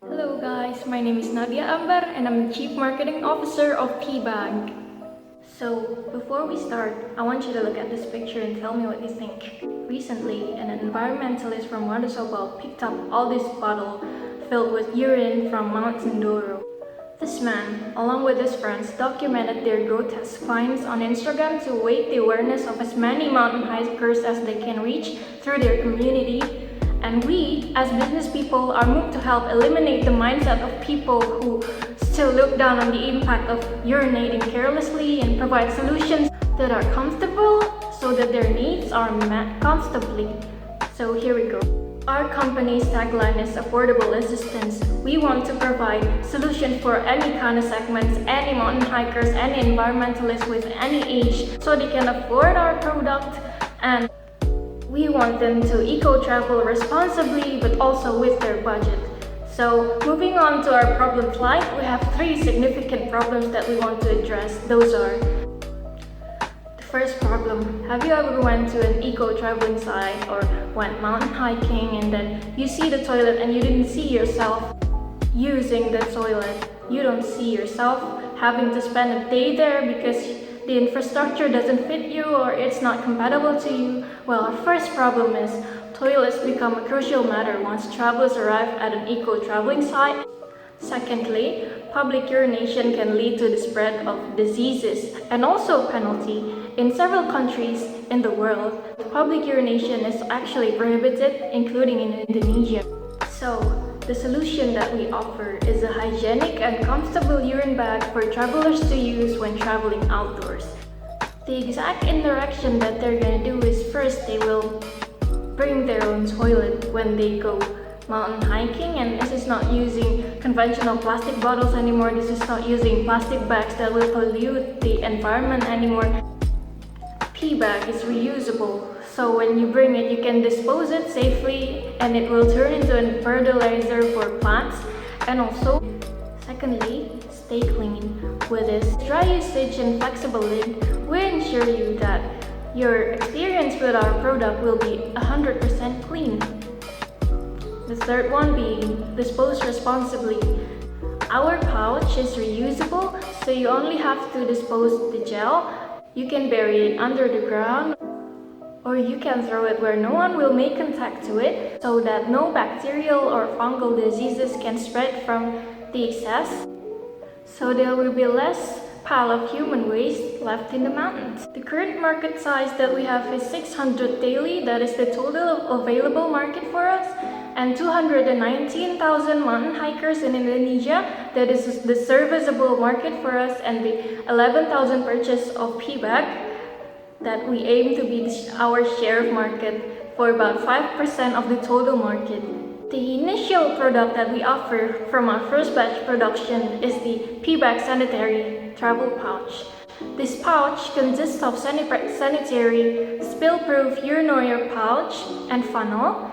Hello guys, my name is Nadia Ambar and I'm the Chief Marketing Officer of Bag. So before we start, I want you to look at this picture and tell me what you think. Recently, an environmentalist from Wandersobal picked up all this bottle filled with urine from Mount Sindoro. This man, along with his friends, documented their grotesque finds on Instagram to wake the awareness of as many mountain hikers as they can reach through their community. And we, as business people, are moved to help eliminate the mindset of people who still look down on the impact of urinating carelessly and provide solutions that are comfortable so that their needs are met comfortably. So here we go. Our company's tagline is affordable assistance. We want to provide solutions for any kind of segments, any mountain hikers, any environmentalists with any age, so they can afford our product, and we want them to eco-travel responsibly but also with their budget. So moving on to our problem slide, we have 3 significant problems that we want to address. Those are: the first problem, have you ever went to an eco-traveling site or went mountain hiking and then you see the toilet and you didn't see yourself using the toilet? You don't see yourself having to spend a day there because the infrastructure doesn't fit you or it's not compatible to you. Well, our first problem is toilets become a crucial matter once travelers arrive at an eco-traveling site. Secondly, public urination can lead to the spread of diseases and also penalty. In several countries in the world, public urination is actually prohibited, including in Indonesia. So, the solution that we offer is a hygienic and comfortable urine bag for travelers to use when traveling outdoors. The exact interaction that they're gonna do is, first they will bring their own toilet when they go mountain hiking, and this is not using conventional plastic bottles anymore. This is not using plastic bags that will pollute the environment anymore. Bag is reusable, so when you bring it, you can dispose it safely and it will turn into a fertilizer for plants. And also, secondly, stay clean. With this dry usage and flexible lid, we ensure you that your experience with our product will be 100% clean. The third one being dispose responsibly. Our pouch is reusable, so you only have to dispose the gel. You can bury it under the ground, or you can throw it where no one will make contact to it so that no bacterial or fungal diseases can spread from the excess. So there will be less pile of human waste left in the mountains. The current market size that we have is 600 daily, that is the total available market for us, and 219,000 mountain hikers in Indonesia, that is the serviceable market for us, and the 11,000 purchase of Bag that we aim to be our share of market for about 5% of the total market. The initial product that we offer from our first batch production is the Bag sanitary travel pouch. This pouch consists of sanitary, spill-proof urinary pouch and funnel.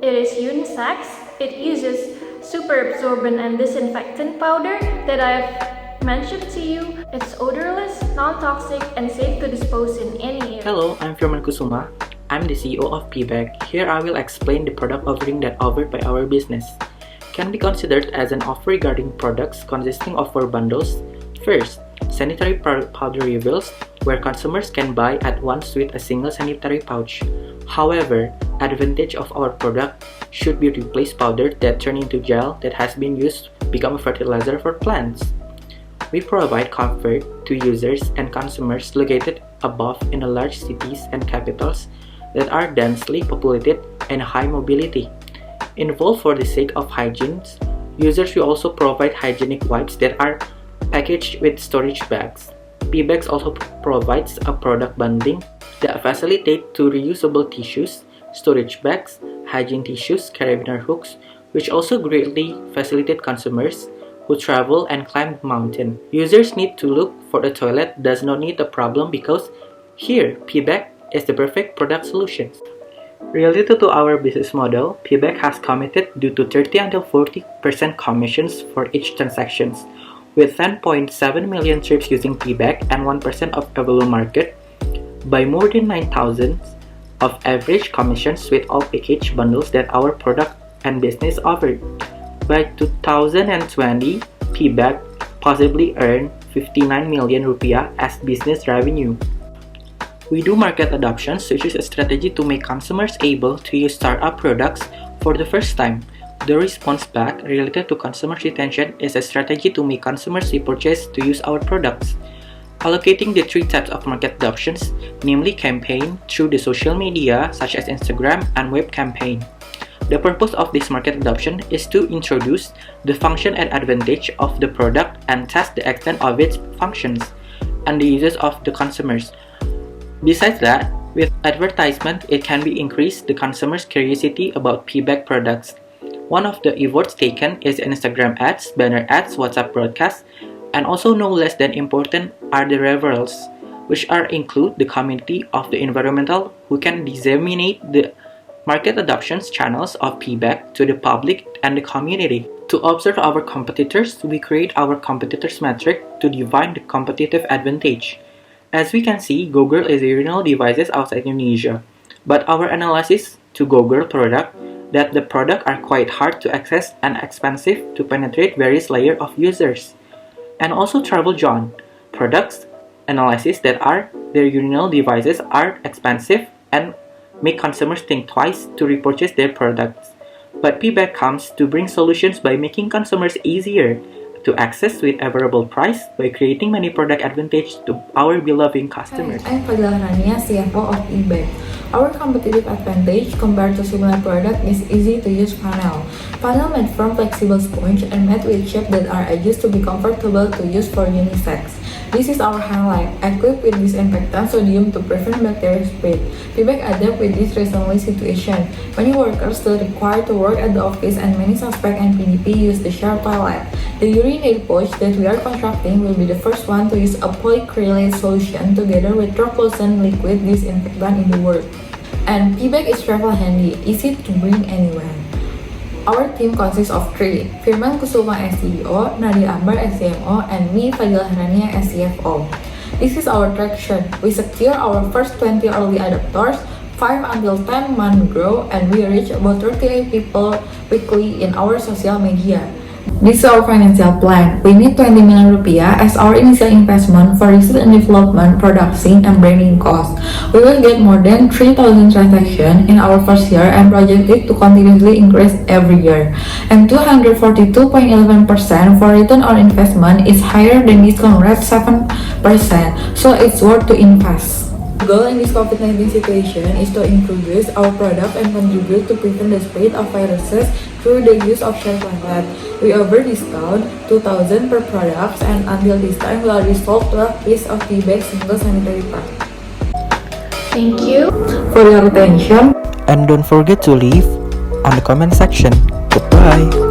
It is uni-sexed. It uses super absorbent and disinfectant powder that I've mentioned to you. It's odorless, non-toxic, and safe to dispose in any area. Hello, I'm Firman Kusuma. I'm the CEO of Bag. Here I will explain the product offering that offered by our business. Can be considered as an offer regarding products consisting of 4 bundles. First, sanitary powder refills, where consumers can buy at once with a single sanitary pouch. However, advantage of our product should be replace powder that turn into gel that has been used become a fertilizer for plants. We provide comfort to users and consumers located above in the large cities and capitals that are densely populated and high mobility. Involved for the sake of hygiene, users will also provide hygienic wipes that are packaged with storage bags. Bags also provides a product bundling that facilitate to reusable tissues, storage bags, hygiene tissues, carabiner hooks, which also greatly facilitate consumers who travel and climb mountain. Users need to look for the toilet does not need a problem because here, Bag is the perfect product solution. Related to our business model, Bag has committed due to 30 until 40% commissions for each transactions. With 10.7 million trips using Bag and 1% of available market, by more than 9,000 of average commissions with all package bundles that our product and business offered. By 2020, P-Bag possibly earned 59 million rupiah as business revenue. We do market adoptions, which is a strategy to make consumers able to use startup products for the first time. The response back related to consumer retention is a strategy to make consumers repurchase to use our products. Allocating the three types of market adoptions, namely campaign through the social media such as Instagram and web campaign. The purpose of this market adoption is to introduce the function and advantage of the product and test the extent of its functions and the uses of the consumers. Besides that, with advertisement, it can be increased the consumer's curiosity about P-Bag products. One of the efforts taken is Instagram ads, banner ads, WhatsApp broadcasts, and also no less than important are the referrals, which include the community of the environmental who can disseminate the market adoptions channels of P-Bag to the public and the community. To observe our competitors, we create our competitors metric to define the competitive advantage. As we can see, Google is urinal devices outside Indonesia, but our analysis to Google product that the product are quite hard to access and expensive to penetrate various layers of users. And also Travel John products analysis that their urinal devices are expensive and make consumers think twice to repurchase their products. But P-Bag comes to bring solutions by making consumers easier to access with a favorable price by creating many product advantage to our beloved customers. Hi, I'm Fadila Rania, CFO of Bag. Our competitive advantage compared to similar product is easy to use funnel. Funnel made from flexible sponge and made with shape that are adjusted to be comfortable to use for uni-sexed. This is our highlight, equipped with disinfectant sodium to prevent bacterial spread. P-Bag adapt with this recently situation. Many workers still required to work at the office and many suspect and PDP use the shared toilet. The urinary pouch that we are constructing will be the first one to use a polyacrylate solution together with Troclosene liquid disinfectant in the world. And P-Bag is travel handy, easy to bring anywhere. Our team consists of three, Firman Kusuma as CEO, Nadia Ambar as CMO, and me, Fadila Rania as CFO. This is our traction. We secure our first 20 early adopters, 5 until 10 month grow, and we reach about 38 people weekly in our social media. This is our financial plan. We need 20 million rupiah as our initial investment for research and development, production, and branding costs. We will get more than 3,000 transactions in our first year and project it to continuously increase every year. And 242.11% for return on investment is higher than discount rate 7%, so it's worth to invest. The goal in this COVID-19 situation is to introduce our product and contribute to prevent the spread of viruses through the use of shared toilet. We over-discount 2,000 per products, and until this time we already sold 12 pieces of P-Bag single sanitary pad. Thank you For your attention. And don't forget to leave on the comment section. Goodbye!